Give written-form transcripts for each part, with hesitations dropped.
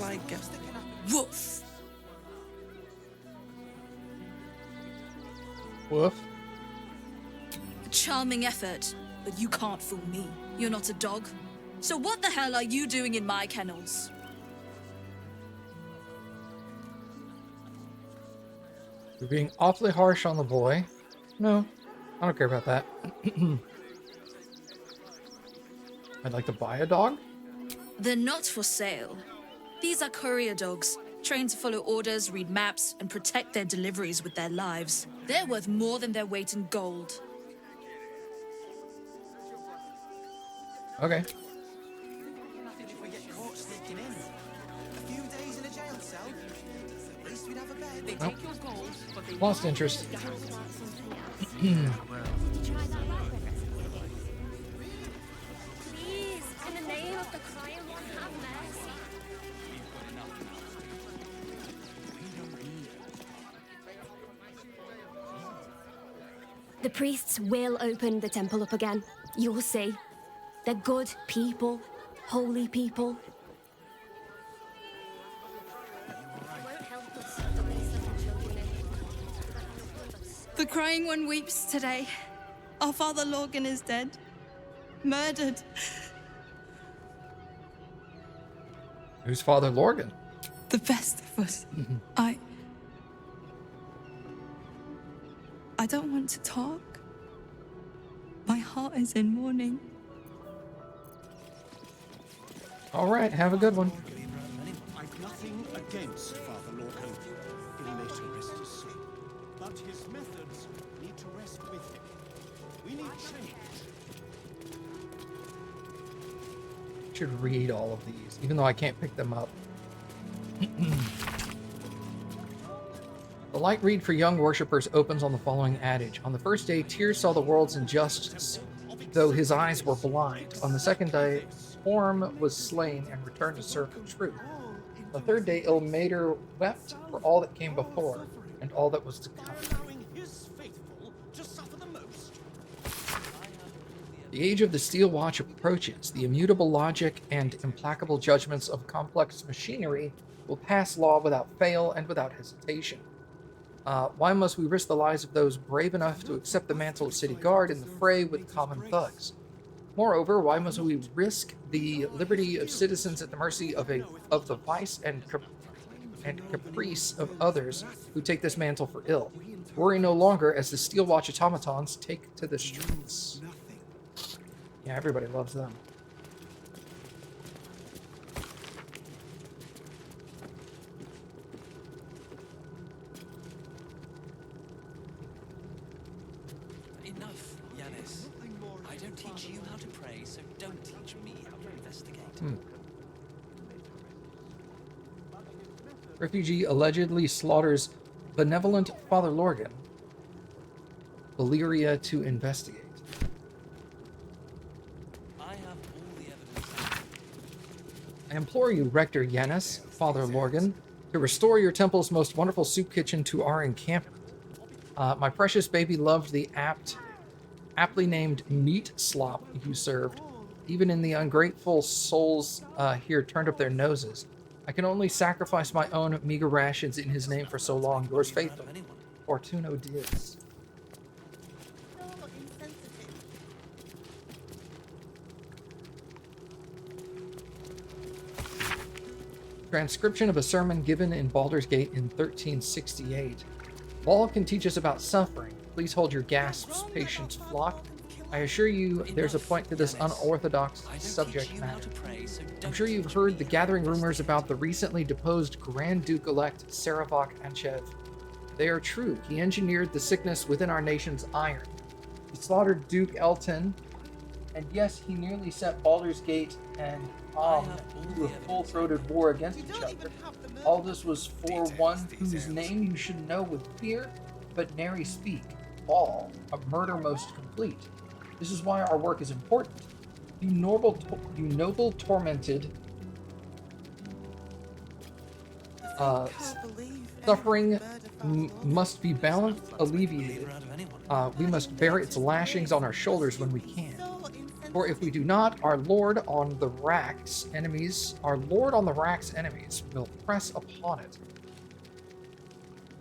like woof. Woof. A charming effort, but you can't fool me. You're not a dog. So what the hell are you doing in my kennels? You're being awfully harsh on the boy. No, I don't care about that. I'd like to buy a dog? They're not for sale. These are courier dogs, trained to follow orders, read maps, and protect their deliveries with their lives. They're worth more than their weight in gold. Okay. If we get caught sneaking in, a few days in a jail cell, at least we'd have a bed. They Nope. take your gold, but they Lost interest. Please, in the name of the crying one, have mercy. The priests will open the temple up again. You'll see. They're good people, holy people. The crying one weeps today. Our father Lorgan is dead. Murdered. Who's Father Lorgan? The best of us. I don't want to talk. My heart is in mourning. All right, have a good one. I've nothing against Father Lorcan. He'll later rest his soul. But his methods need to rest with him. We need change. I should read all of these, even though I can't pick them up. The light read for young worshippers opens on the following adage. On the first day, Tyr saw the world's injustice, though his eyes were blind. On the second day, Orm was slain and returned to serve the truth. On the third day, Ilmater wept for all that came before and all that was to come. Allowing his faithful to suffer the most. The age of the Steel Watch approaches. The immutable logic and implacable judgments of complex machinery will pass law without fail and without hesitation. Why must we risk the lives of those brave enough to accept the mantle of city guard in the fray with common thugs? Moreover, why must we risk the liberty of citizens at the mercy of the vice and caprice of others who take this mantle for ill? Worry no longer as the Steel Watch automatons take to the streets. Yeah, everybody loves them. Enough, Yanis. I don't teach you how to pray, so don't teach me how to investigate. Refugee allegedly slaughters benevolent Father Lorgan. Valyria to investigate. I have all the evidence. I implore you, Rector Yanis, Father Lorgan, to restore your temple's most wonderful soup kitchen to our encampment. My precious baby loved the aptly named meat slop you served. Even in the ungrateful souls here turned up their noses. I can only sacrifice my own meager rations in his name for so long. Yours faithfully, Fortuno Diz. Transcription of a sermon given in Baldur's Gate in 1368. Ball can teach us about suffering. Please hold your gasps, patient flock. I assure you there's a point to this unorthodox subject matter. I'm sure you've heard the gathering rumors about the recently deposed Grand Duke-elect Sarevok Anchev. They are true. He engineered the sickness within our nation's iron. He slaughtered Duke Elton, and yes, he nearly set Baldur's Gate and into a full-throated war against each other. All this was for one whose name you should know with fear, but nary speak. Ball, a murder most complete. This is why our work is important. You noble tormented, suffering must be balanced, alleviated. We must bear its lashings on our shoulders when we can. For if we do not, our Lord on the Rack's enemies will press upon it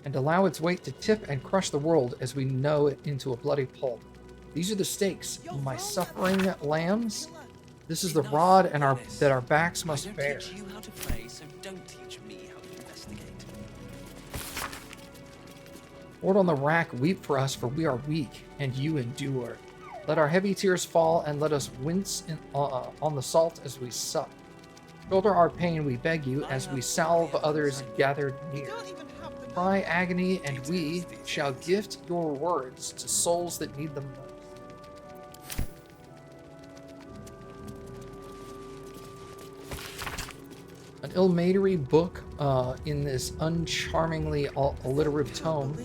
and allow its weight to tip and crush the world as we know it into a bloody pulp. These are the stakes, my suffering lambs. This is the rod and that our backs must bear. I don't teach you how to pray, so don't teach me how to investigate. Lord on the Rack, weep for us, for we are weak, and you endure. Let our heavy tears fall, and let us wince on the salt as we sup. Shoulder our pain, we beg you, as we salve others gathered near. Cry agony, and we shall gift your words to souls that need them most. An ill-matery book in this uncharmingly alliterative tome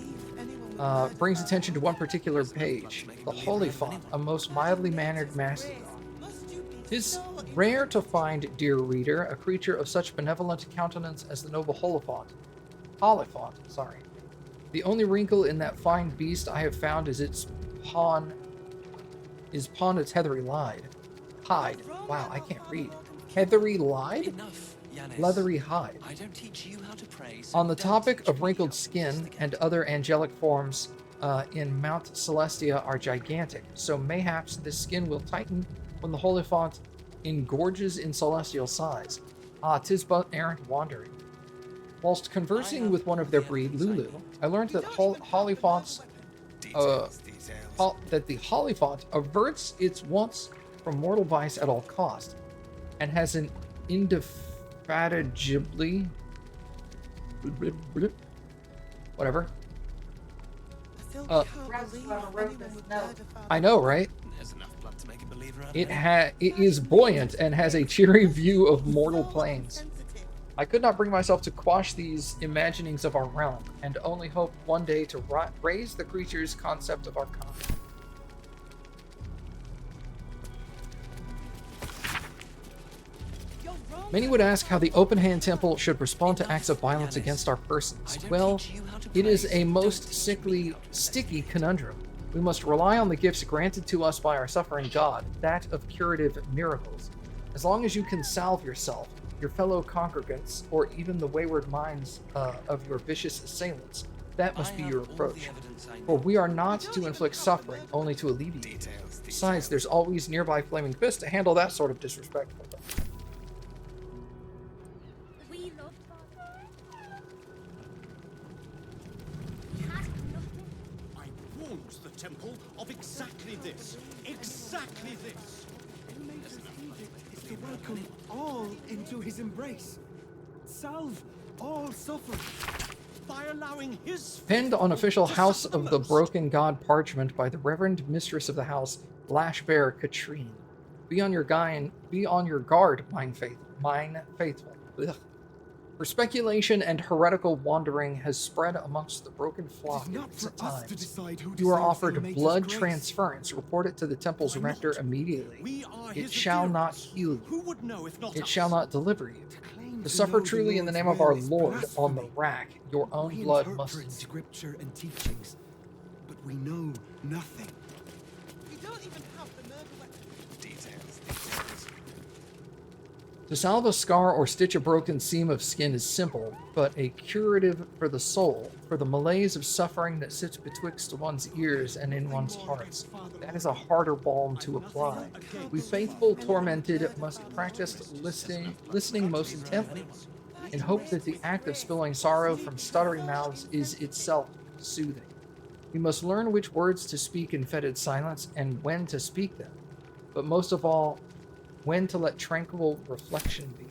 brings attention to one particular page, the Holy Font, a most mildly mannered mastodon. 'Tis rare to find, dear reader, a creature of such benevolent countenance as the noble Holifont. The only wrinkle in that fine beast I have found is pawn its heathery hide. Wow, I can't read. Heathery hide? Enough, Yanis. Leathery hide. I don't teach you how to pray, so On the don't topic teach of me wrinkled how to skin investigate. and other angelic forms in Mount Celestia are gigantic, so mayhaps this skin will tighten when the Holy Font engorges in celestial size. 'Tis but errant wandering. Whilst conversing with one of their breed, Lulu, I learned that that the Holy Font averts its wants from mortal vice at all cost, and has an indefatigably whatever. I know, right? There's enough blood to make a believer out of It me. is buoyant and has a cheery view of mortal planes. I could not bring myself to quash these imaginings of our realm, and only hope one day to raise the creature's concept of our continent. Many would ask how the Open Hand Temple should respond to acts of violence against our persons. Well, it is a most sticky conundrum. We must rely on the gifts granted to us by our suffering God, that of curative miracles. As long as you can salve yourself, your fellow congregants, or even the wayward minds of your vicious assailants, that must be your approach. For we are not to inflict suffering, only to alleviate it. Besides, there's always nearby Flaming Fist to handle that sort of disrespect for them. We love Father. I warned the temple of exactly this. Exactly this. Is to welcome all into his embrace. Salve all suffering by allowing his Penned on official to House suffer of the most. Broken God parchment by the Reverend Mistress of the House, Lash Bear Katrine. Be on your guard, mine faithful. Ugh. For speculation and heretical wandering has spread amongst the broken flock It is in not recent for us to times. decide who You are deserves offered the Mage's blood grace. transference. Report it to the temple's Why rector not? immediately. We are It his shall not adherents. heal you. Who would know if not It us? shall not deliver you. Claim To to suffer know the truly in the Lord's name of will our is Lord on the blasphemy. rack, your own We blood interpret must endure. scripture and teachings, but we know nothing. We don't even have the nerve details. To salve a scar or stitch a broken seam of skin is simple, but a curative for the soul, for the malaise of suffering that sits betwixt one's ears and in one's hearts. That is a harder balm to apply. We faithful tormented must practice listening most intently, in hope that the act of spilling sorrow from stuttering mouths is itself soothing. We must learn which words to speak in fetid silence and when to speak them, but most of all, when to let tranquil reflection be.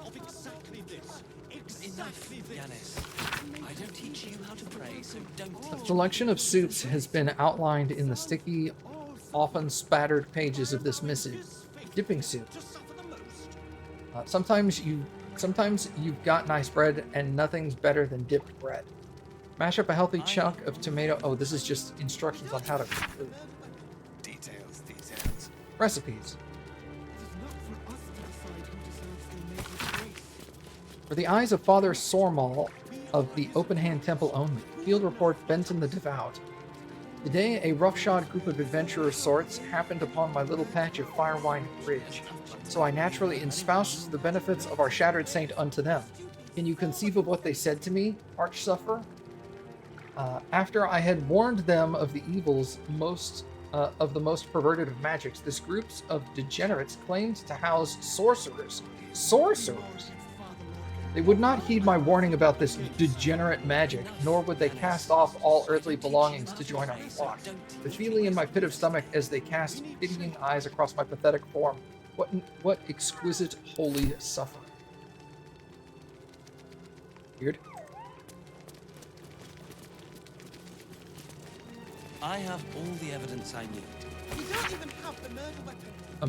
Of exactly this. Enough, Exactly this. Yanis. I don't teach you how to pray, so don't A teach selection of soups has been outlined in the sticky, often spattered pages of this missive. Dipping soup. To suffer the most. Sometimes you've got nice bread, and nothing's better than dipped bread. Mash up a healthy chunk of tomato. Oh, this is just instructions on how to cook food. Details. Recipes. It is not for us to decide who deserves the Mage's grace. For the eyes of Father Sormal of the Open Hand Temple only. Field report Benton the Devout. Today, a roughshod group of adventurer sorts happened upon my little patch of Firewine Ridge, so I naturally espoused the benefits of our shattered saint unto them. Can you conceive of what they said to me, Archsufferer? After I had warned them of the evils of the most perverted of magics, this group of degenerates claimed to house sorcerers. Sorcerers! They would not heed my warning about this degenerate magic, nor would they cast off all earthly belongings to join our flock. The feeling in my pit of stomach as they cast pitying eyes across my pathetic form. What exquisite holy suffering. Weird. I have all the evidence I need. You don't even have the murder weapon. A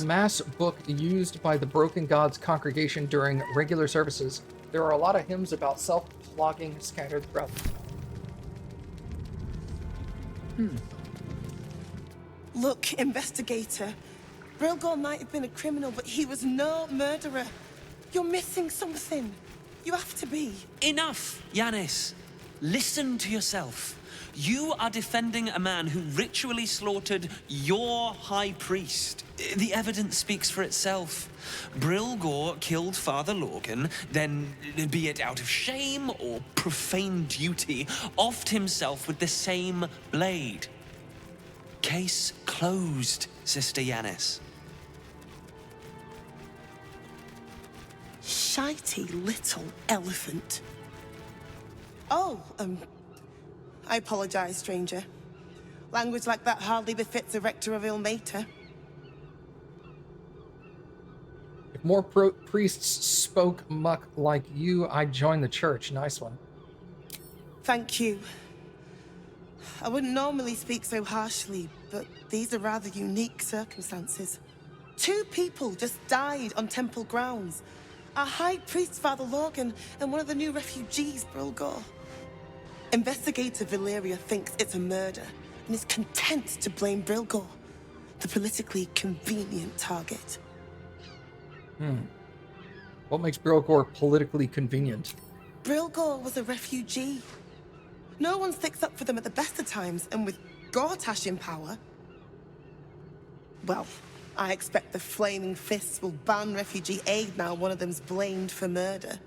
mass book used by the Broken Gods congregation during regular services. There are a lot of hymns about self-flogging scattered throughout the town. Look, investigator. Brilgor might have been a criminal, but he was no murderer. You're missing something. You have to be. Enough, Yanis. Listen to yourself. You are defending a man who ritually slaughtered your high priest. The evidence speaks for itself. Brilgor killed Father Lorgan, then, be it out of shame or profane duty, offed himself with the same blade. Case closed, Sister Yanis. Shitey little elephant. Oh, I apologize, stranger. Language like that hardly befits a rector of Ilmater. If more priests spoke muck like you, I'd join the church. Nice one. Thank you. I wouldn't normally speak so harshly, but these are rather unique circumstances. 2 people just died on temple grounds. Our high priest, Father Lorgan, and one of the new refugees, Brilgor. Investigator Valeria thinks it's a murder and is content to blame Brilgor, the politically convenient target. What makes Brilgor politically convenient? Brilgor was a refugee. No one sticks up for them at the best of times, and with Gortash in power... Well, I expect the Flaming Fists will ban refugee aid now one of them's blamed for murder.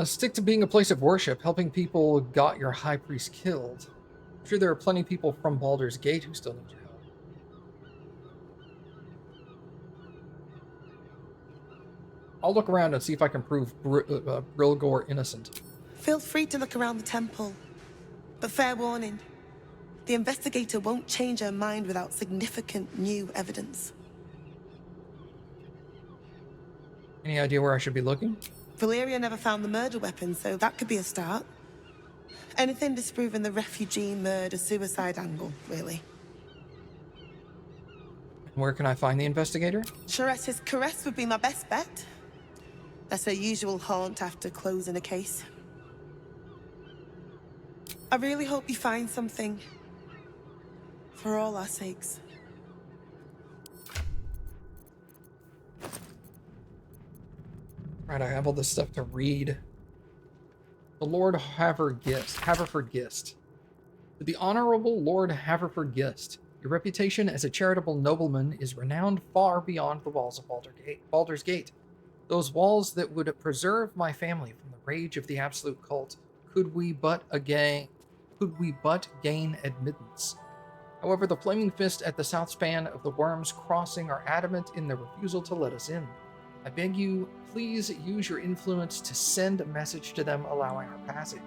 Stick to being a place of worship. Helping people got your high priest killed. I'm sure there are plenty of people from Baldur's Gate who still need your help. I'll look around and see if I can prove Brilgor innocent. Feel free to look around the temple. But fair warning, the investigator won't change her mind without significant new evidence. Any idea where I should be looking? Valeria never found the murder weapon, so that could be a start. Anything disproving the refugee murder-suicide angle, really. Where can I find the investigator? Charette's Caress would be my best bet. That's her usual haunt after closing a case. I really hope you find something. For all our sakes. Right, I have all this stuff to read. The Lord Haverford Gist. To the Honorable Lord Haverford Gist, your reputation as a charitable nobleman is renowned far beyond the walls of Baldur's Gate. Those walls that would preserve my family from the rage of the absolute cult, could we but gain admittance. However, the Flaming Fist at the south span of the Worm's Crossing are adamant in their refusal to let us in. I beg you, please use your influence to send a message to them allowing our passage.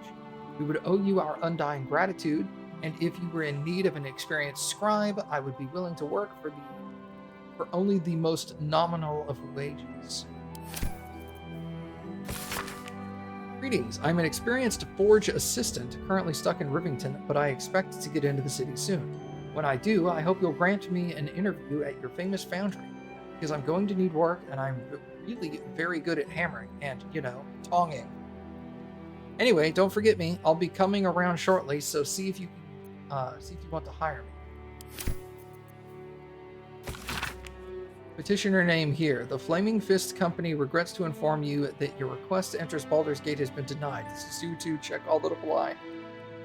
We would owe you our undying gratitude, and if you were in need of an experienced scribe, I would be willing to work for only the most nominal of wages. Greetings, I'm an experienced forge assistant currently stuck in Rivington, but I expect to get into the city soon. When I do, I hope you'll grant me an interview at your famous foundry, because I'm going to need work and I'm really very good at hammering and, tonging. Anyway, don't forget me. I'll be coming around shortly, so see if you want to hire me. Petitioner name here. The Flaming Fist Company regrets to inform you that your request to enter Baldur's Gate has been denied. This is due to check all that apply.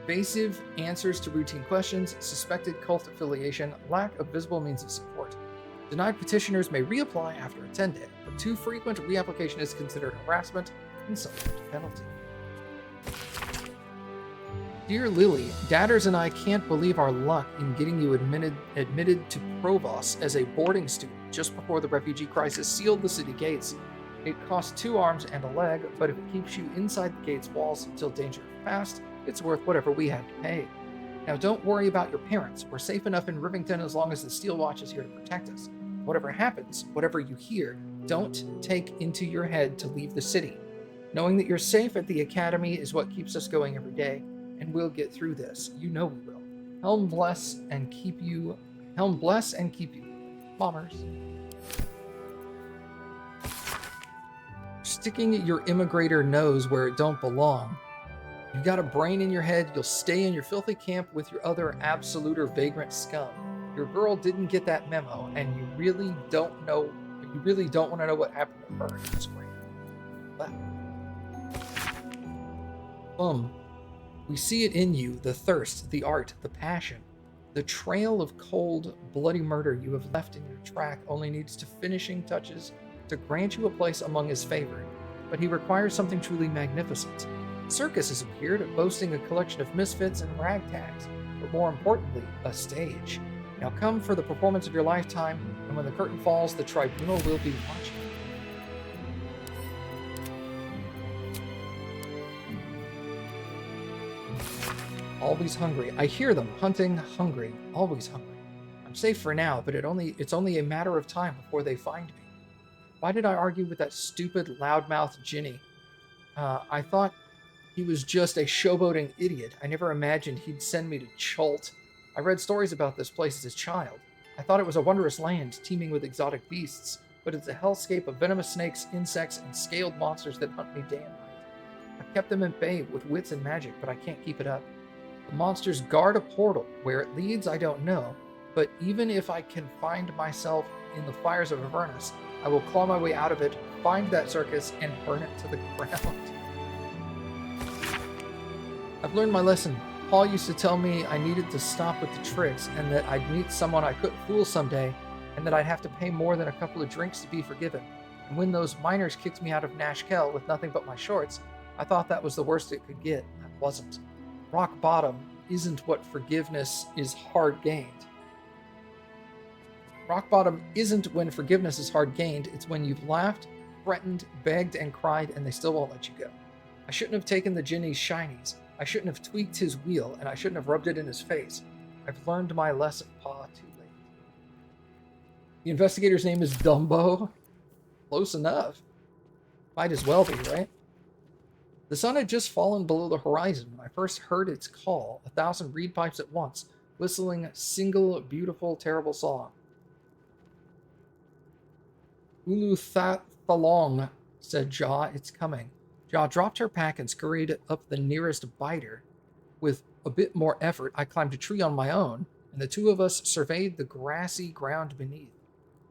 Evasive answers to routine questions, suspected cult affiliation, lack of visible means of support. Denied petitioners may reapply after a 10-day, but too frequent reapplication is considered harassment and subject to penalty. Dear Lily, Dadders and I can't believe our luck in getting you admitted to Provos as a boarding student just before the refugee crisis sealed the city gates. It costs 2 arms and a leg, but if it keeps you inside the gate's walls until danger is past, it's worth whatever we have to pay. Now don't worry about your parents. We're safe enough in Rivington as long as the Steel Watch is here to protect us. Whatever happens, whatever you hear, don't take into your head to leave the city. Knowing that you're safe at the academy is what keeps us going every day, and we'll get through this. You know we will. Helm bless and keep you. Bombers. Sticking your immigrator nose where it don't belong. You got a brain in your head, you'll stay in your filthy camp with your other absolute or vagrant scum. Your girl didn't get that memo, and you really don't want to know what happened to her. We see it in you, the thirst, the art, the passion. The trail of cold, bloody murder you have left in your track only needs finishing touches to grant you a place among his favored, but he requires something truly magnificent. Circus has appeared, boasting a collection of misfits and ragtags, but more importantly, a stage. Now come for the performance of your lifetime, and when the curtain falls, the tribunal will be watching. Always hungry. I hear them, hunting, hungry, always hungry. I'm safe for now, but it's only a matter of time before they find me. Why did I argue with that stupid, loudmouth Ginny? I thought he was just a showboating idiot. I never imagined he'd send me to Chult. I read stories about this place as a child. I thought it was a wondrous land teeming with exotic beasts, but it's a hellscape of venomous snakes, insects, and scaled monsters that hunt me day and night. I've kept them at bay with wits and magic, but I can't keep it up. The monsters guard a portal. Where it leads, I don't know, but even if I can find myself in the fires of Avernus, I will claw my way out of it, find that circus, and burn it to the ground. I've learned my lesson. Paul used to tell me I needed to stop with the tricks, and that I'd meet someone I couldn't fool someday, and that I'd have to pay more than a couple of drinks to be forgiven. And when those miners kicked me out of Nashkel with nothing but my shorts, I thought that was the worst it could get. That wasn't. Rock bottom isn't what forgiveness is hard gained. Rock bottom isn't when forgiveness is hard gained, it's when you've laughed, threatened, begged, and cried, and they still won't let you go. I shouldn't have taken the Ginny's shinies. I shouldn't have tweaked his wheel, and I shouldn't have rubbed it in his face. I've learned my lesson, Pa, too late. The investigator's name is Dumbo. Close enough. Might as well be, right? The sun had just fallen below the horizon when I first heard its call, 1,000 reed pipes at once, whistling a single, beautiful, terrible song. Ulu Thalong, said Jaw, it's coming. Jaw dropped her pack and scurried up the nearest biter. With a bit more effort, I climbed a tree on my own, and the two of us surveyed the grassy ground beneath.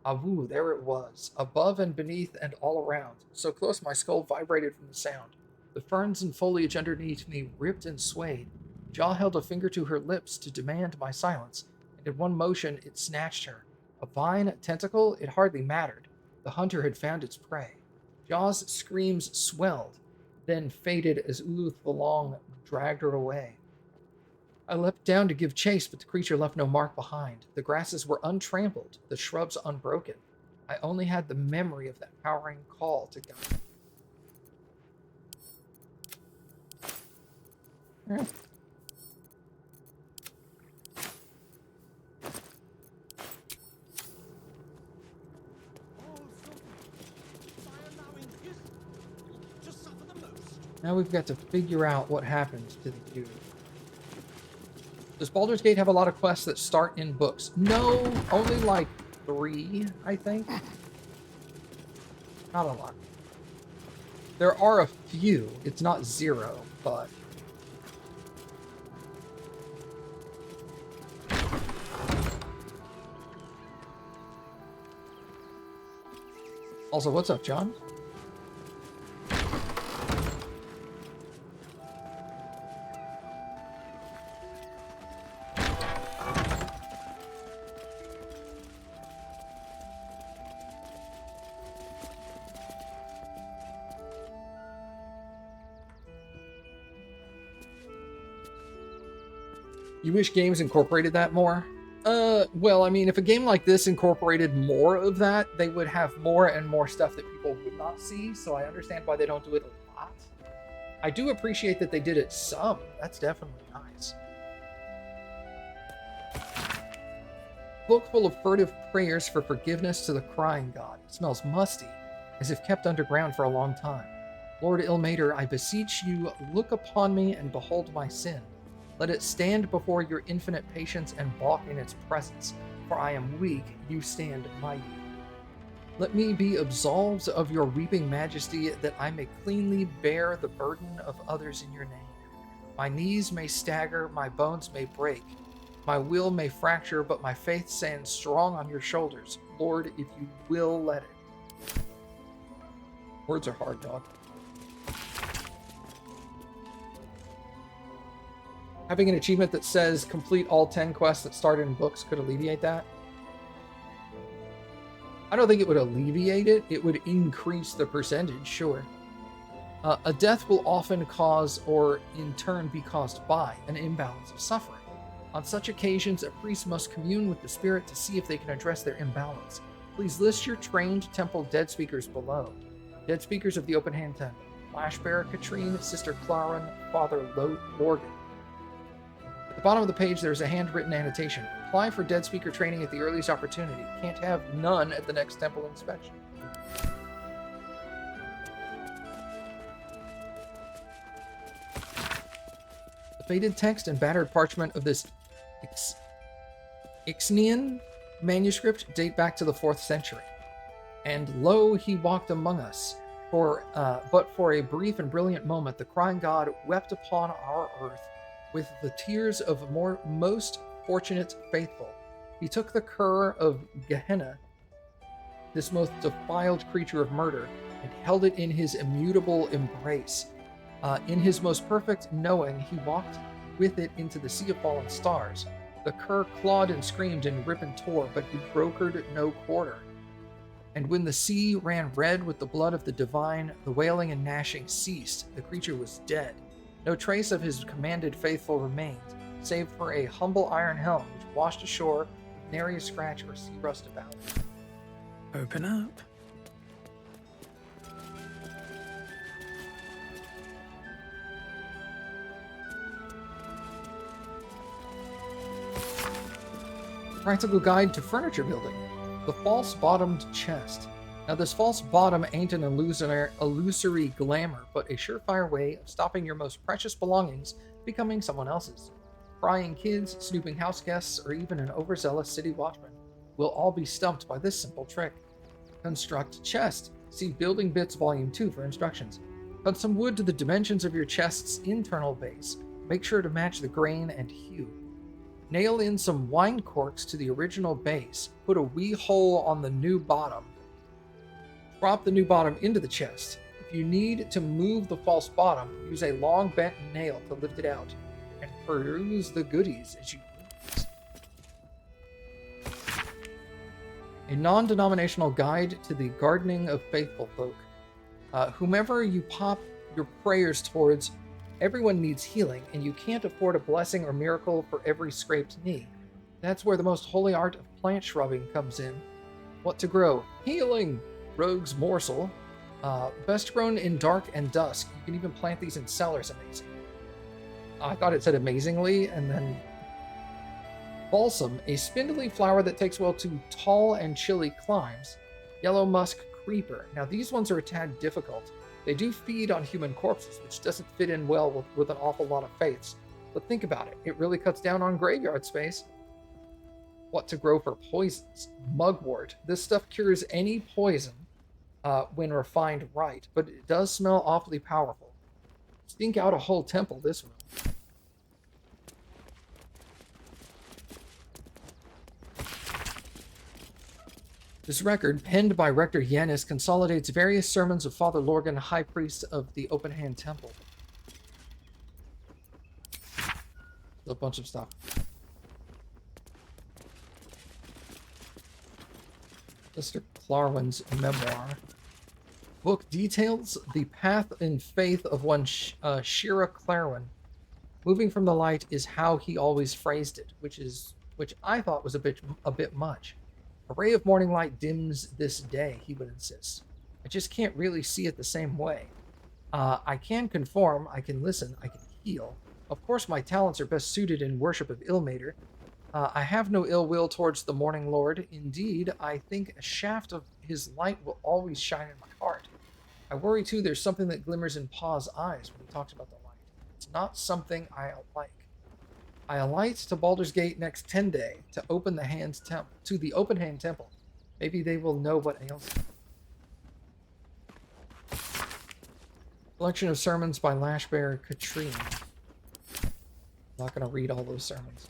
Awoo, there it was, above and beneath and all around, so close my skull vibrated from the sound. The ferns and foliage underneath me ripped and swayed. Jaw held a finger to her lips to demand my silence, and in one motion it snatched her. A vine, tentacle, it hardly mattered. The hunter had found its prey. Jaw's screams swelled, then faded as Ulu Thalong dragged her away. I leapt down to give chase, but the creature left no mark behind. The grasses were untrampled, the shrubs unbroken. I only had the memory of that powering call to guide me. Yeah. Now we've got to figure out what happens to the dude. Does Baldur's Gate have a lot of quests that start in books? No, only like 3, I think. Not a lot. There are a few. It's not 0, but... Also, what's up, John? You wish games incorporated that more? Well, I mean, if a game like this incorporated more of that, they would have more and more stuff that people would not see, so I understand why they don't do it a lot. I do appreciate that they did it some. That's definitely nice. Book full of furtive prayers for forgiveness to the crying god. It smells musty, as if kept underground for a long time. Lord Ilmater, I beseech you, look upon me and behold my sin. Let it stand before your infinite patience and balk in its presence, for I am weak, you stand mighty. Let me be absolved of your weeping majesty, that I may cleanly bear the burden of others in your name. My knees may stagger, my bones may break, my will may fracture, but my faith stands strong on your shoulders. Lord, if you will let it. Words are hard, dog. Having an achievement that says complete all 10 quests that started in books could alleviate that. I don't think it would alleviate it. It would increase the percentage, sure. A death will often cause, or in turn be caused by, an imbalance of suffering. On such occasions, a priest must commune with the spirit to see if they can address their imbalance. Please list your trained temple dead speakers below. Dead speakers of the Open Hand Temple. Flashbearer Katrine, Sister Claren, Father Lorgan. At the bottom of the page, there's a handwritten annotation. Apply for dead speaker training at the earliest opportunity. Can't have none at the next temple inspection. The faded text and battered parchment of this Ixnian manuscript date back to the 4th century. And lo, he walked among us. But for a brief and brilliant moment, the crying god wept upon our earth with the tears of most fortunate faithful. He took the cur of Gehenna, this most defiled creature of murder, and held it in his immutable embrace. In his most perfect knowing, he walked with it into the sea of fallen stars. The cur clawed and screamed and ripped and tore, but he brokered no quarter. And when the sea ran red with the blood of the divine, the wailing and gnashing ceased. The creature was dead. No trace of his commanded faithful remained, save for a humble iron helm which washed ashore with nary a scratch or sea rust about it. Open up. Practical guide to furniture building. The false-bottomed chest. Now, this false bottom ain't an illusory glamour, but a surefire way of stopping your most precious belongings becoming someone else's. Prying kids, snooping house guests, or even an overzealous city watchman will all be stumped by this simple trick. Construct chest. See Building Bits Volume 2 for instructions. Cut some wood to the dimensions of your chest's internal base. Make sure to match the grain and hue. Nail in some wine corks to the original base. Put a wee hole on the new bottom. Drop the new bottom into the chest. If you need to move the false bottom, use a long bent nail to lift it out, and peruse the goodies as you please. A non-denominational guide to the gardening of faithful folk. Whomever you pop your prayers towards, everyone needs healing, and you can't afford a blessing or miracle for every scraped knee. That's where the most holy art of plant shrubbing comes in. What to grow? Healing! Rogue's morsel. Best grown in dark and dusk. You can even plant these in cellars. Amazing. I thought it said amazingly, and then balsam, a spindly flower that takes well to tall and chilly climes. Yellow musk creeper. Now these ones are a tad difficult. They do feed on human corpses, which doesn't fit in well with an awful lot of faiths. But think about it. It really cuts down on graveyard space. What to grow for poisons? Mugwort. This stuff cures any poison when refined right, but it does smell awfully powerful. Stink out a whole temple, this one. This record, penned by Rector Yanis, consolidates various sermons of Father Lorgan, High Priest of the Open Hand Temple. A bunch of stuff. Mr. Clarwin's memoir. Book details the path and faith of one Shira Clarwin. Moving from the light is how he always phrased it, which I thought was a bit much. A ray of morning light dims this day, he would insist. I just can't really see it the same way. I can conform, I can listen, I can heal. Of course, my talents are best suited in worship of Ilmater. I have no ill will towards the Morning Lord. Indeed, I think a shaft of his light will always shine in my heart. I worry, too, there's something that glimmers in Pa's eyes when he talks about the light. It's not something I like. I alight to Baldur's Gate next 10 day to the Open Hand Temple. Maybe they will know what ails me. Collection of sermons by Lashbearer Katrine. I'm not going to read all those sermons.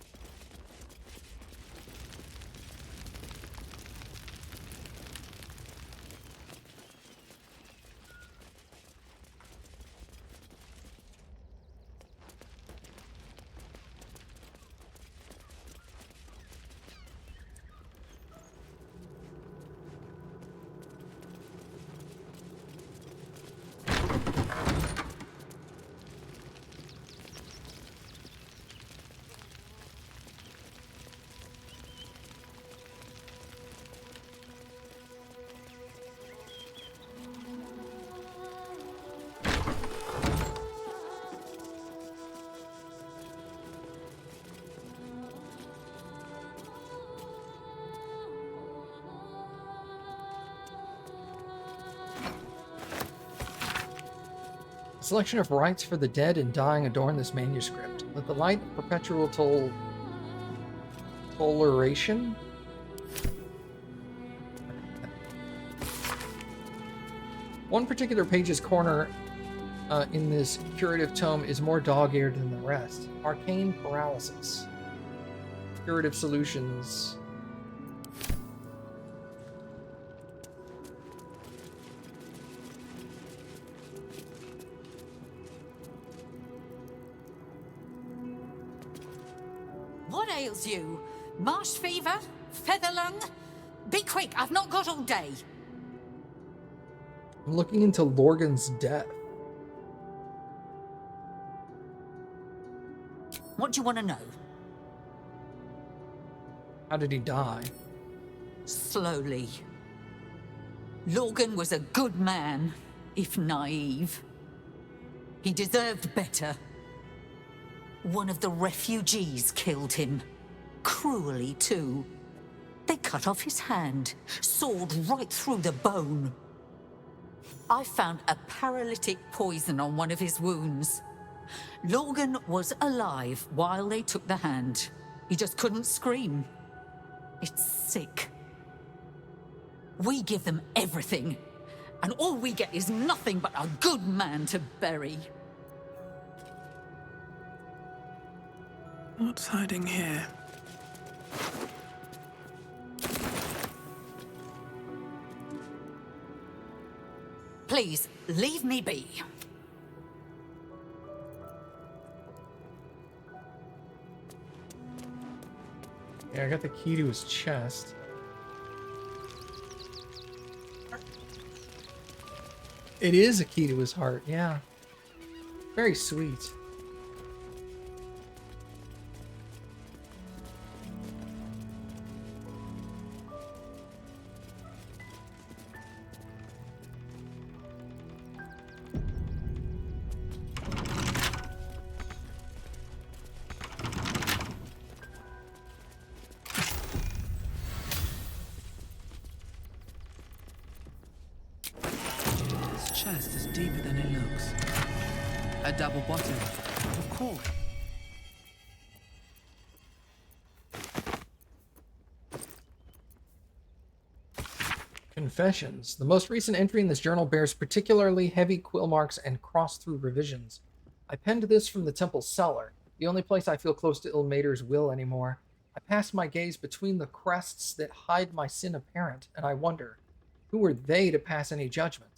A selection of rites for the dead and dying adorn this manuscript. Let the light of perpetual toleration. One particular page's corner in this curative tome is more dog-eared than the rest. Arcane paralysis. Curative solutions. What ails you? Marsh fever? Feather lung? Be quick, I've not got all day. I'm looking into Lorgan's death. What do you want to know? How did he die? Slowly. Lorgan was a good man, if naive. He deserved better. One of the refugees killed him. Cruelly, too. They cut off his hand, sawed right through the bone. I found a paralytic poison on one of his wounds. Lorgan was alive while they took the hand. He just couldn't scream. It's sick. We give them everything, and all we get is nothing but a good man to bury. What's hiding here? Please, leave me be. Yeah, I got the key to his chest. It is a key to his heart, yeah. Very sweet. Chest is deeper than it looks. A double bottom, of course. Confessions. The most recent entry in this journal bears particularly heavy quill marks and crossed-through revisions. I penned this from the temple cellar, the only place I feel close to Ilmater's will anymore. I pass my gaze between the crests that hide my sin apparent, and I wonder, who are they to pass any judgment?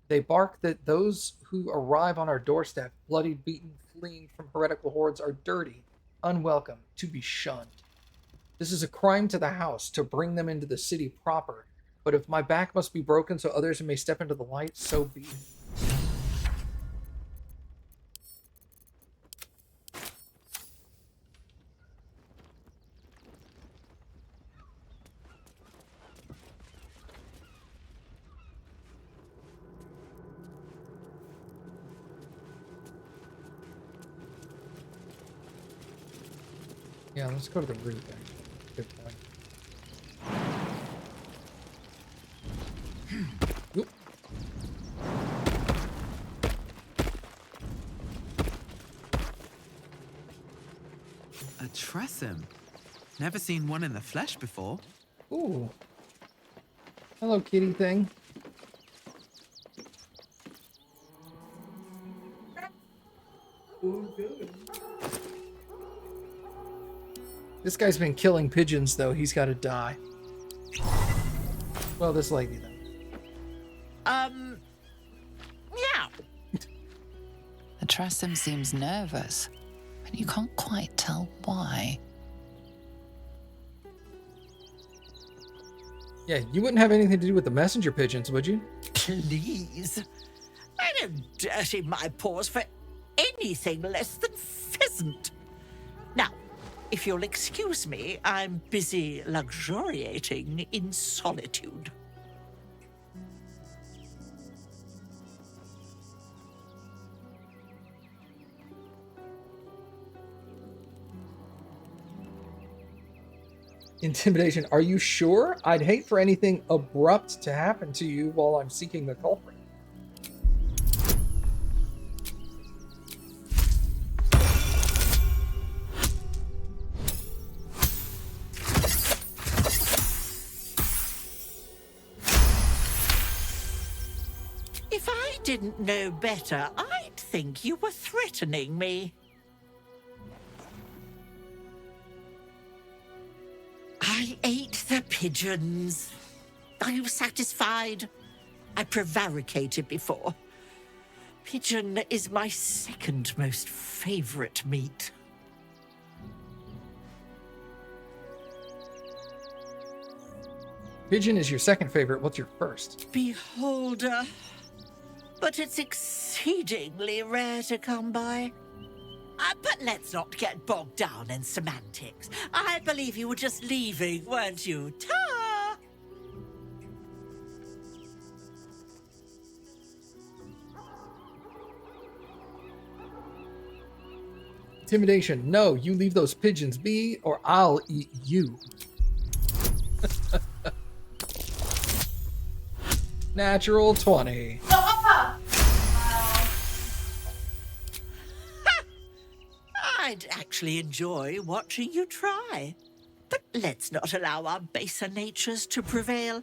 They bark that those who arrive on our doorstep, bloodied, beaten, fleeing from heretical hordes, are dirty, unwelcome, to be shunned. This is a crime to the house, to bring them into the city proper. But if my back must be broken so others may step into the light, so be it. Yeah, let's go to the root then. Good point. Oop. A Tressum? Never seen one in the flesh before. Ooh. Hello, kitty thing. This guy's been killing pigeons, though. He's got to die. Well, this lady, though. Yeah. The Tressum seems nervous, but you can't quite tell why. Yeah, you wouldn't have anything to do with the messenger pigeons, would you? Please. I don't dirty my paws for anything less than pheasant. Now, if you'll excuse me, I'm busy luxuriating in solitude. Intimidation. Are you sure? I'd hate for anything abrupt to happen to you while I'm seeking the culprit. If I didn't know better, I'd think you were threatening me. I ate the pigeons. Are you satisfied? I prevaricated before. Pigeon is my second most favorite meat. Pigeon is your second favorite. What's your first? Beholder. But it's exceedingly rare to come by. But let's not get bogged down in semantics. I believe you were just leaving, weren't you? Ta! Intimidation. No, you leave those pigeons be, or I'll eat you. Natural 20. I'd actually enjoy watching you try. But let's not allow our baser natures to prevail.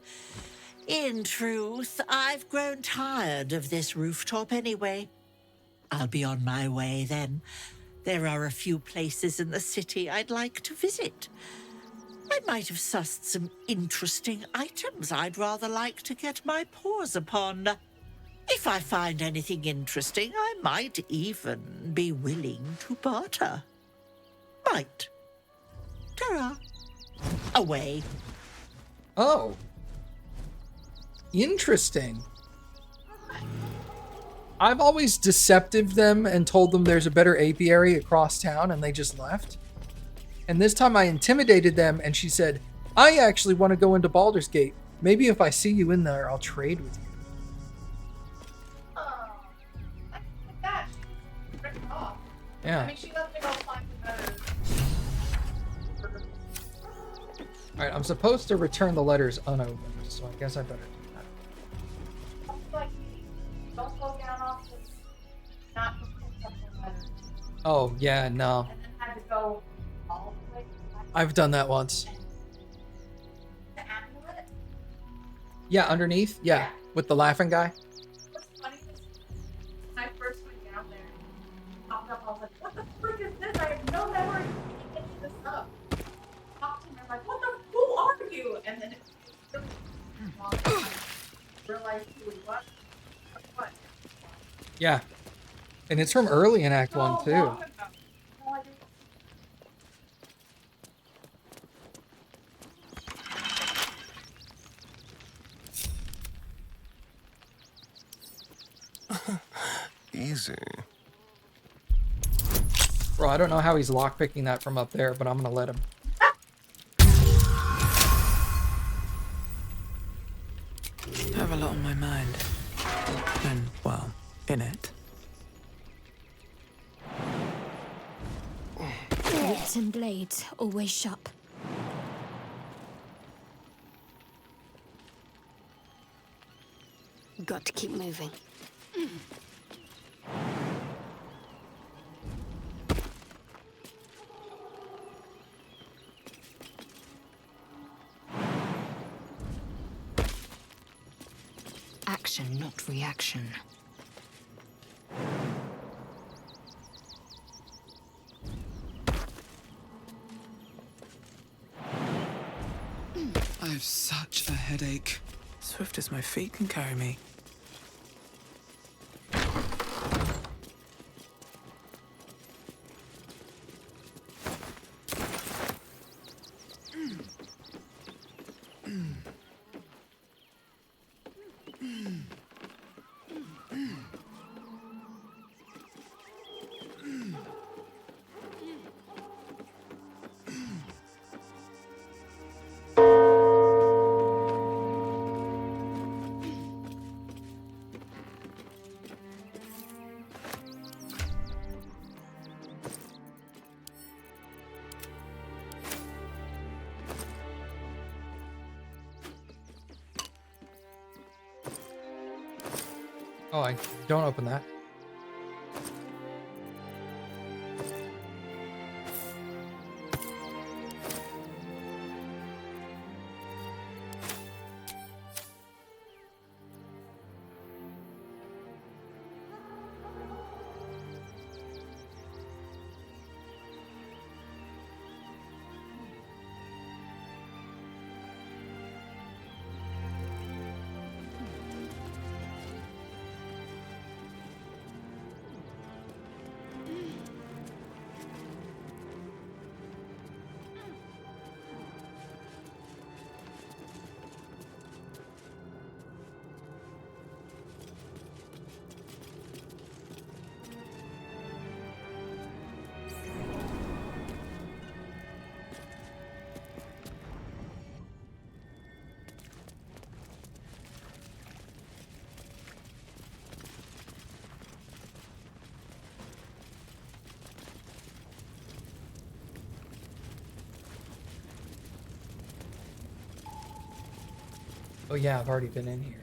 In truth, I've grown tired of this rooftop anyway. I'll be on my way then. There are a few places in the city I'd like to visit. I might have sussed some interesting items I'd rather like to get my paws upon. If I find anything interesting, I might even be willing to barter. Might. Ta-ra. Away. Oh. Interesting. I've always deceptive them and told them there's a better apiary across town, and they just left. And this time I intimidated them, and she said, I actually want to go into Baldur's Gate. Maybe if I see you in there, I'll trade with you. Yeah. I mean, she left me go find better. Alright, I'm supposed to return the letters unopened, so I guess I better do that. Don't go down off this. Not pick up the letter. Oh, yeah, no. And then had to go all the way to I've done that once. the amulet. Yeah, underneath? Yeah, with the laughing guy. What's funny is when I first went down there, popped up, I was like, what the frick is this? I have no memory of picking this up. Popped Yeah. And it's from early in Act 1, too. Easy. Bro, I don't know how he's lockpicking that from up there, but I'm gonna let him. I have a lot on my mind. And, well, in it. Written blades, always sharp. Got to keep moving. Action, not reaction. I have such a headache. Swift as my feet can carry me. Oh, I don't open that. Oh yeah, I've already been in here.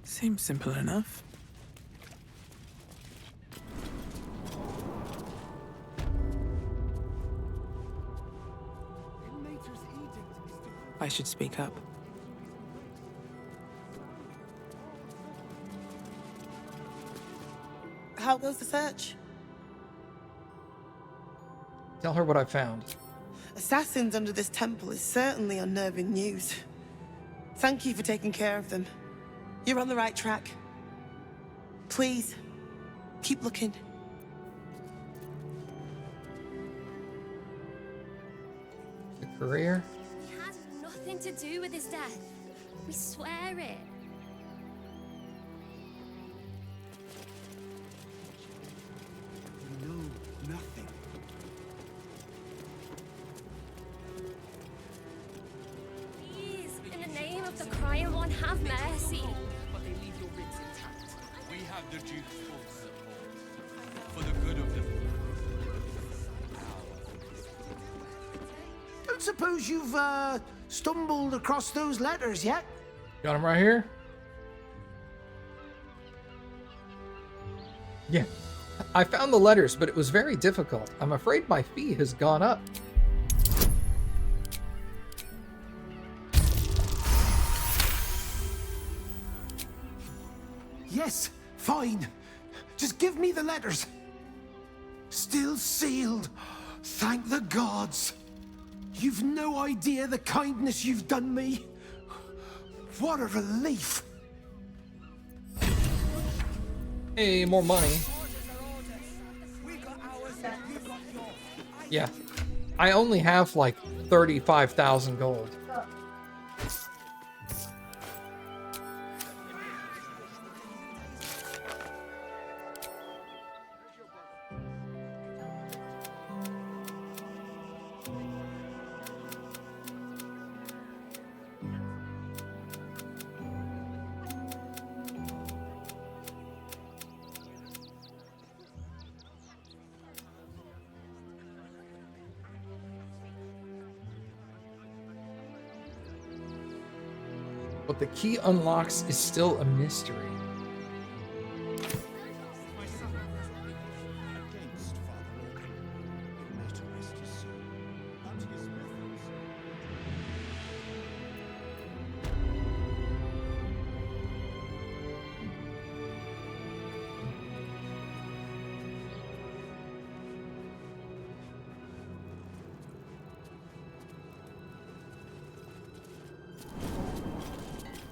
Seems simple enough. I should speak up. How goes the search? Tell her what I found. Assassins under this temple is certainly unnerving news. Thank you for taking care of them. You're on the right track. Please, keep looking. The career? He had nothing to do with his death. We swear it. We know nothing. Please, in the name of the crying one, have mercy. But they leave your ribs intact. We have the Duke's full support. For the good of the... Don't suppose you've, stumbled across those letters yet? Got him right here? Yeah. I found the letters, but it was very difficult. I'm afraid my fee has gone up. Yes, fine. Just give me the letters. Still sealed. Thank the gods. You've no idea the kindness you've done me. What a relief. Hey, more money. Yeah. I only have like 35,000 gold. What the key unlocks is still a mystery. Against Father Lorcan, ill may to rest his soul. But his methods.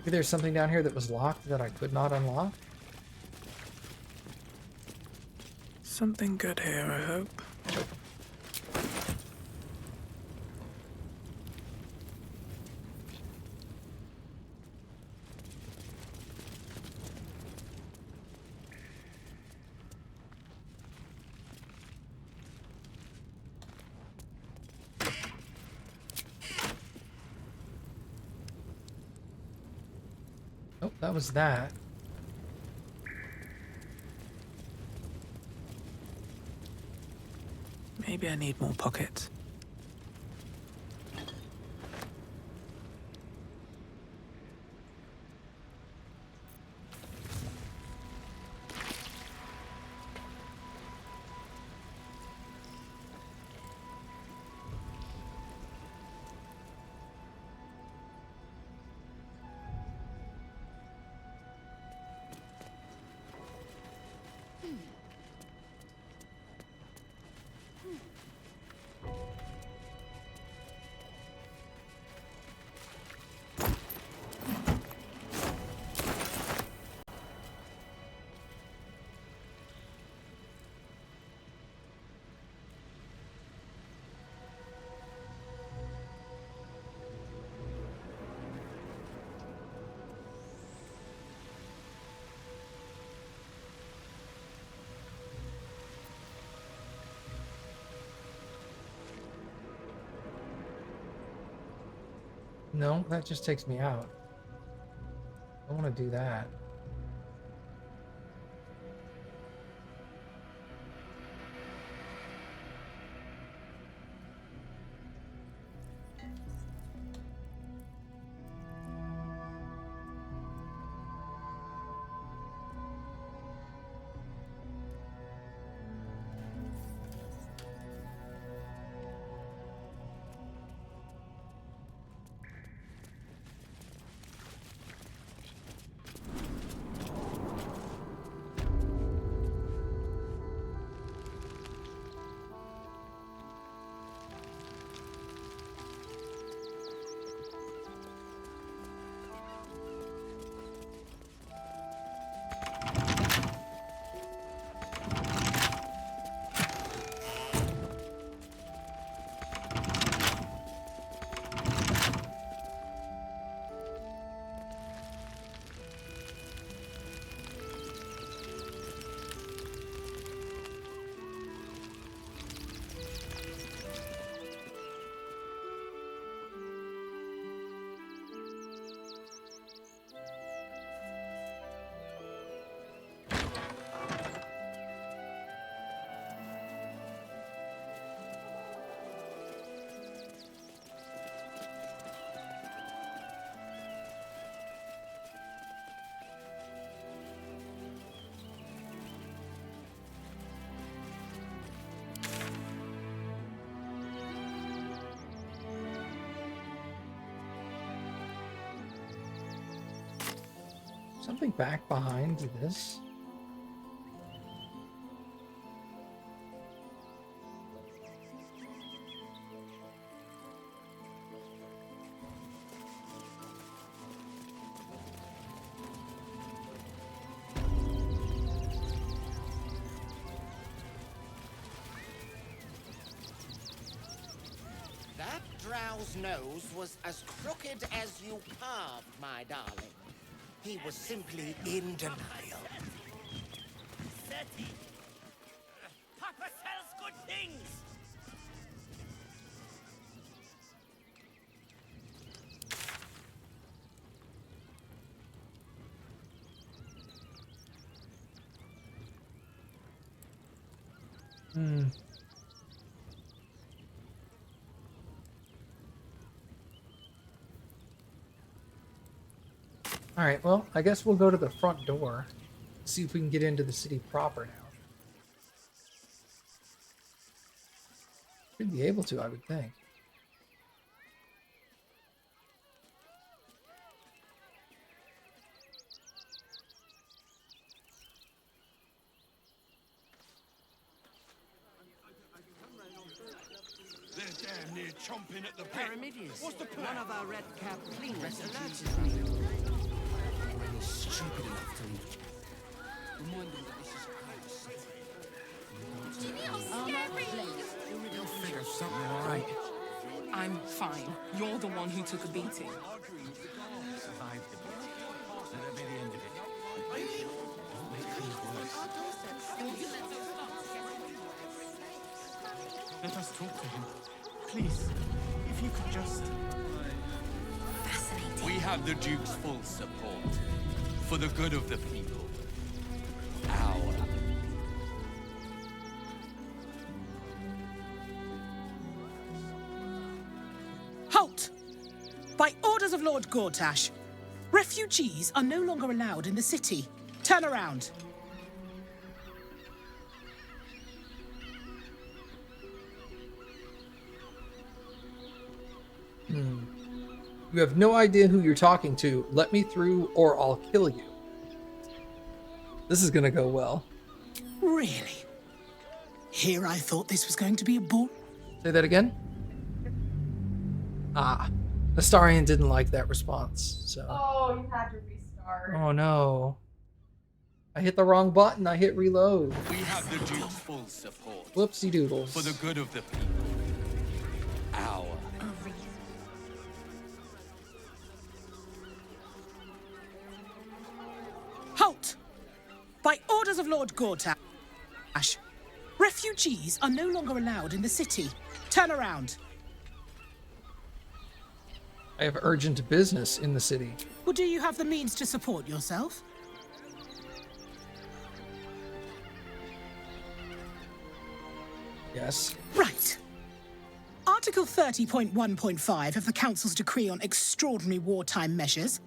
Maybe there's something down here that was locked that I could not unlock? Something good here, I hope. Oh, that was that. Maybe I need more pockets. No, that just takes me out. I want to do that. Something back behind this. That drow's nose was as crooked as you carved, my darling. He was simply in denial. Seti! Papa sells good things! Alright, well, I guess we'll go to the front door. See if we can get into the city proper now. Should be able to, I would think. They're damn near chomping at the bit. Paramidius. What's the plan? One of our red cap cleaners alerted me. He's stupid enough to leave. Remind him that this is close. Jimmy, I'm scary! You'll figure something all right. I'm fine. You're the one who took a beating. Survive the beat. That'll be the end of it. Don't make things worse. Let us talk to him. Please, if you could just... Fascinating. We have the Duke's full support. For the good of the people. Our. Halt! By orders of Lord Gortash, refugees are no longer allowed in the city. Turn around. You have no idea who you're talking to. Let me through or I'll kill you. This is gonna go well. Really? Here I thought this was going to be a ball. Say that again? Ah. Astarion didn't like that response, so... Oh, you had to restart. Oh no. I hit the wrong button. I hit reload. We have the Duke's full support. Whoopsie doodles. For the good of the people. Our. Halt! By orders of Lord Gortash, refugees are no longer allowed in the city. Turn around. I have urgent business in the city. Well, do you have the means to support yourself? Yes. Right. Article 30.1.5 of the Council's Decree on Extraordinary Wartime Measures.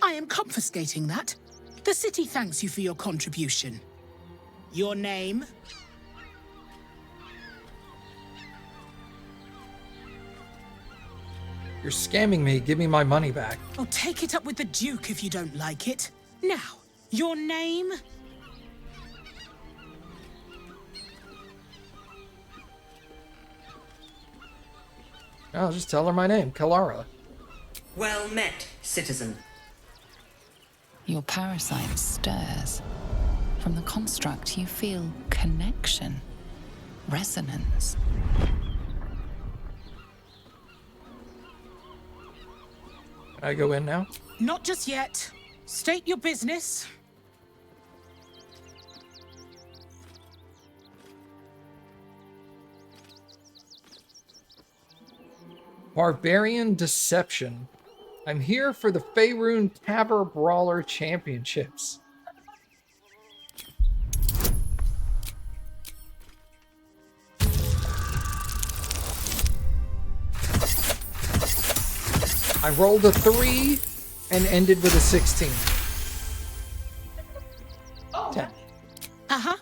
I am confiscating that. The city thanks you for your contribution. Your name? You're scamming me. Give me my money back. Oh, take it up with the Duke if you don't like it. Now, your name? I'll just tell her my name, Kalara. Well met, citizen. Your parasite stirs. From the construct, you feel connection, resonance. Can I go in now? Not just yet. State your business. Barbarian Deception. I'm here for the Faerun Tabor Brawler Championships. I rolled a 3 and ended with a 16. Oh. 10. Uh-huh.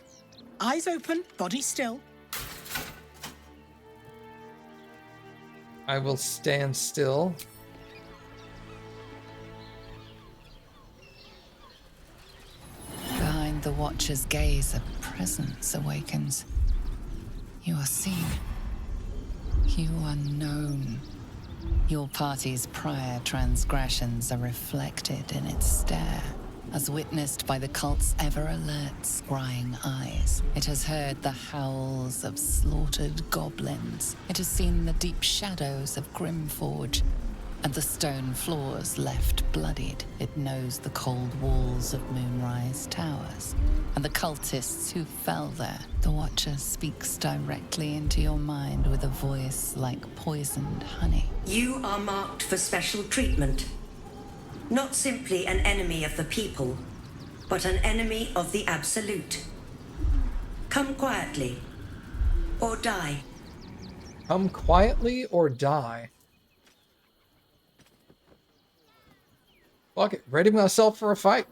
Eyes open, body still. I will stand still. the Watcher's gaze, a presence awakens. You are seen. You are known. Your party's prior transgressions are reflected in its stare, as witnessed by the cult's ever-alert, scrying eyes. It has heard the howls of slaughtered goblins. It has seen the deep shadows of Grimforge, and the stone floors left bloodied. It knows the cold walls of Moonrise Towers, and the cultists who fell there. The Watcher speaks directly into your mind with a voice like poisoned honey. You are marked for special treatment. Not simply an enemy of the people, but an enemy of the Absolute. Come quietly, or die. Come quietly or die. Fuck it, ready myself for a fight.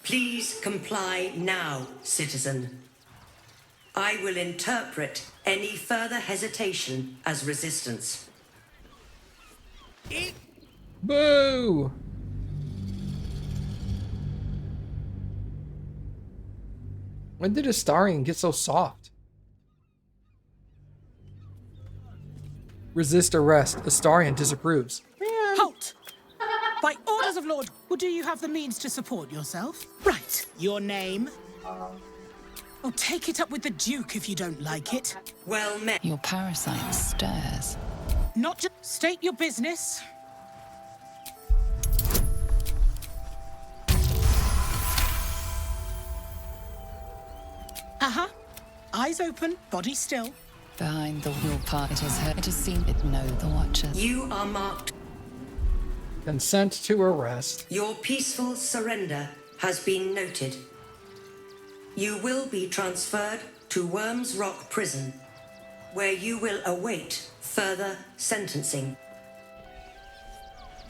Please comply now, citizen. I will interpret any further hesitation as resistance. Boo! When did Astarion get so soft? Resist arrest. Astarion disapproves. Halt! By orders of Lord, or do you have the means to support yourself? Right. Your name? Oh, take it up with the Duke if you don't like it. Well met. Your parasite stirs. Not just state your business. Eyes open, body still. Behind the wheel part, it has heard, it has seen, it know the Watcher. You are marked. Consent to arrest. Your peaceful surrender has been noted. You will be transferred to Worms Rock Prison, where you will await further sentencing.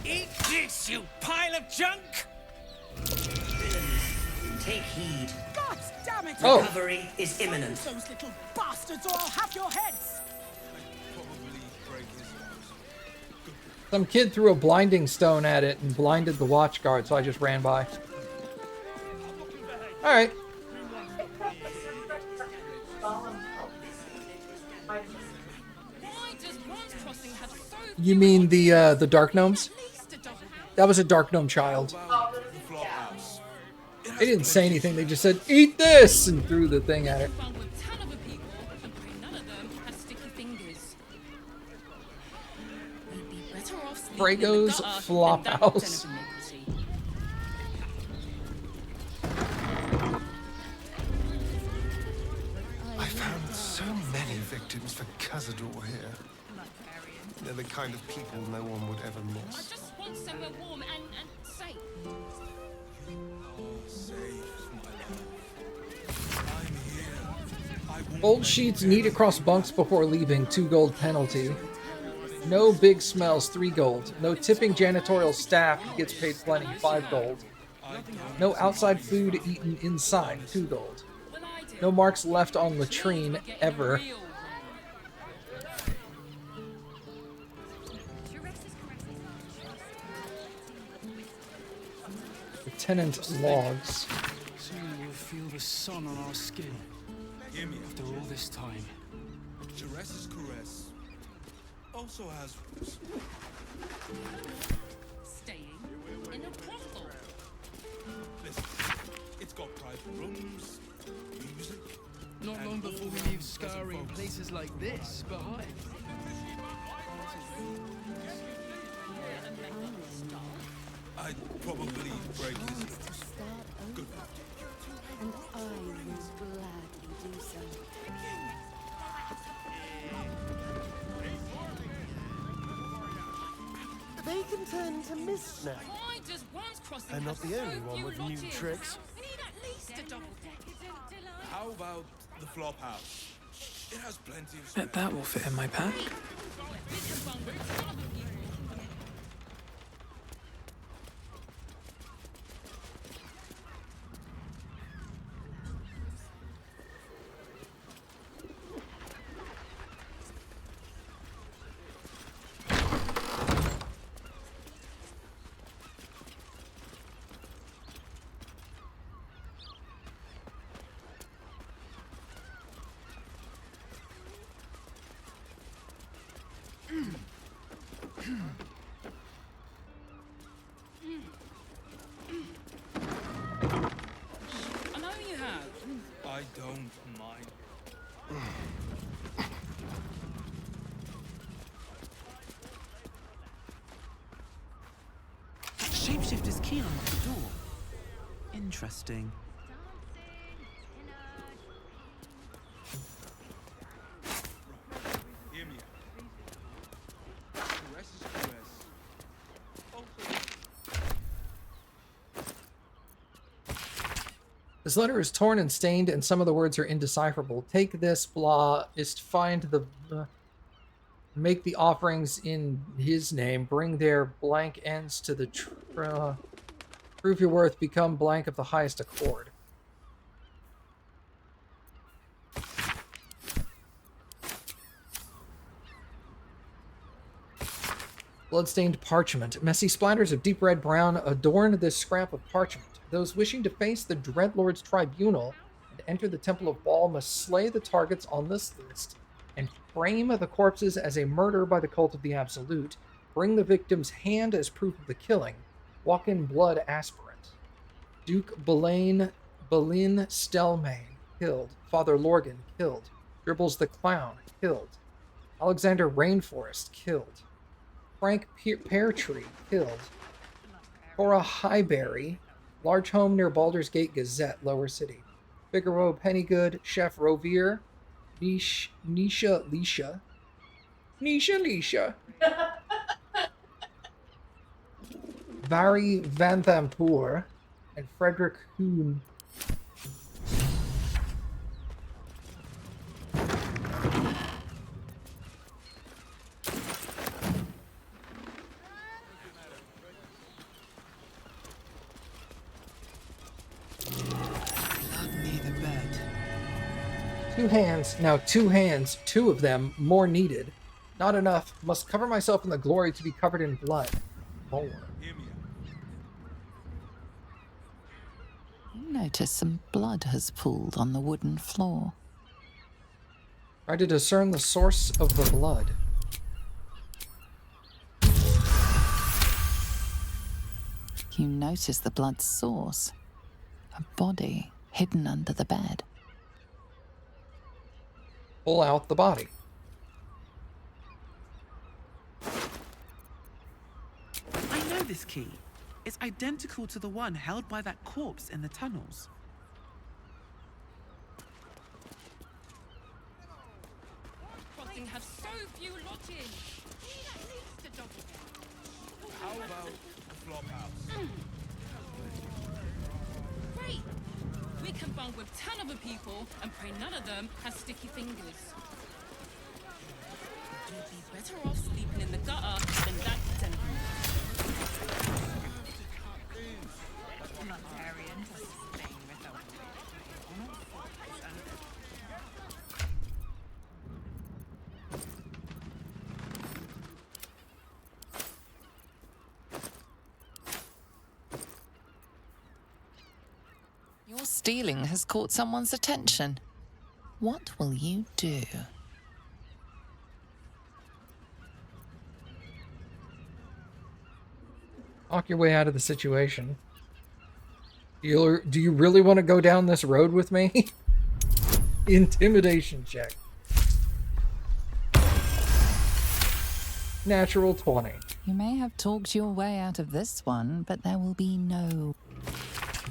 Eat this, you pile of junk! Take heed. God damn it! Recovery is imminent. Those little bastards, or I'll have your heads! Some kid threw a blinding stone at it and blinded the watch guard, so I just ran by. Alright. You mean the Dark Gnomes? That was a Dark Gnome child. They didn't say anything, they just said, "Eat this!" and threw the thing at it. Brago's Flophouse. I found so many victims for Cazador here. They're the kind of people no one would ever miss. I just want somewhere warm and safe. Old sheets neat across bunks before leaving, 2 gold penalty. No big smells, 3 gold. No tipping janitorial staff, gets paid plenty, 5 gold. No outside food eaten inside, 2 gold. No marks left on latrine, ever. Lieutenant logs. Soon we'll feel the sun on our skin. After all this time. Jerez's caress also has Staying in a brothel. Listen, it's got private rooms, music. Not long before we leave scouring places like this behind. I'd probably break his nose. Good. And I will gladly do so. They can turn into mist now. Why does Worms Crossing I'm not have the so only one few with new lodges? tricks. We need at least a double deck. How about the flop house? It has plenty of Bet that will fit in my pack. I don't mind. That shapeshifter's key on the door. Interesting. Hear me out. Caress is caress. This letter is torn and stained, and some of the words are indecipherable. Take this, blah, is to find the... make the offerings in his name. Bring their blank ends to the... prove your worth. Become blank of the highest accord. Bloodstained parchment. Messy splatters of deep red-brown adorn this scrap of parchment. Those wishing to face the Dreadlord's tribunal and enter the Temple of Baal must slay the targets on this list and frame the corpses as a murder by the cult of the Absolute. Bring the victim's hand as proof of the killing. Walk in blood aspirant. Duke Balin Stelmane, killed. Father Lorgan, killed. Dribbles the Clown, killed. Alexander Rainforest, killed. Frank Peartree, killed. Cora Highberry, large home near Baldur's Gate Gazette, Lower City. Figaro Pennygood, Chef Rovier, Nisha Leisha. Barry Vanthampur, and Frederick Hoon. Two hands, now 2 hands, 2 of them, more needed. Not enough, must cover myself in the glory to be covered in blood. More. You notice some blood has pooled on the wooden floor. Try to discern the source of the blood. You notice the blood's source. A body hidden under the bed. Pull out the body. I know this key. It's identical to the one held by that corpse in the tunnels. Crossing have so few lodging. How about the flop house? Great. We can bond with 10 other people and pray none of them has sticky fingers. You'd be better off sleeping in the gutter than that temple. Your stealing has caught someone's attention. What will you do? Talk your way out of the situation. Do you really want to go down this road with me? Intimidation check. Natural 20. You may have talked your way out of this one, but there will be no...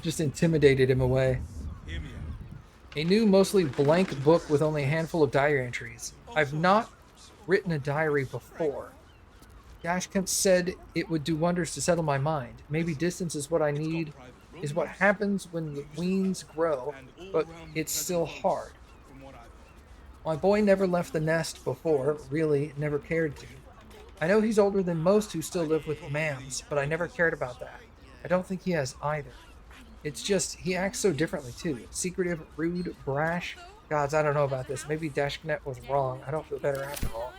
Just intimidated him away. A new, mostly blank book with only a handful of diary entries. I've not written a diary before. Dashkent said it would do wonders to settle my mind. Maybe distance is what I need, is what happens when the weans grow, but it's still hard. My boy never left the nest before, really, never cared to. I know he's older than most who still live with mams, but I never cared about that. I don't think he has either. It's just, he acts so differently too. Secretive, rude, brash. Gods, I don't know about this. Maybe Dashknet was wrong. I don't feel better after all.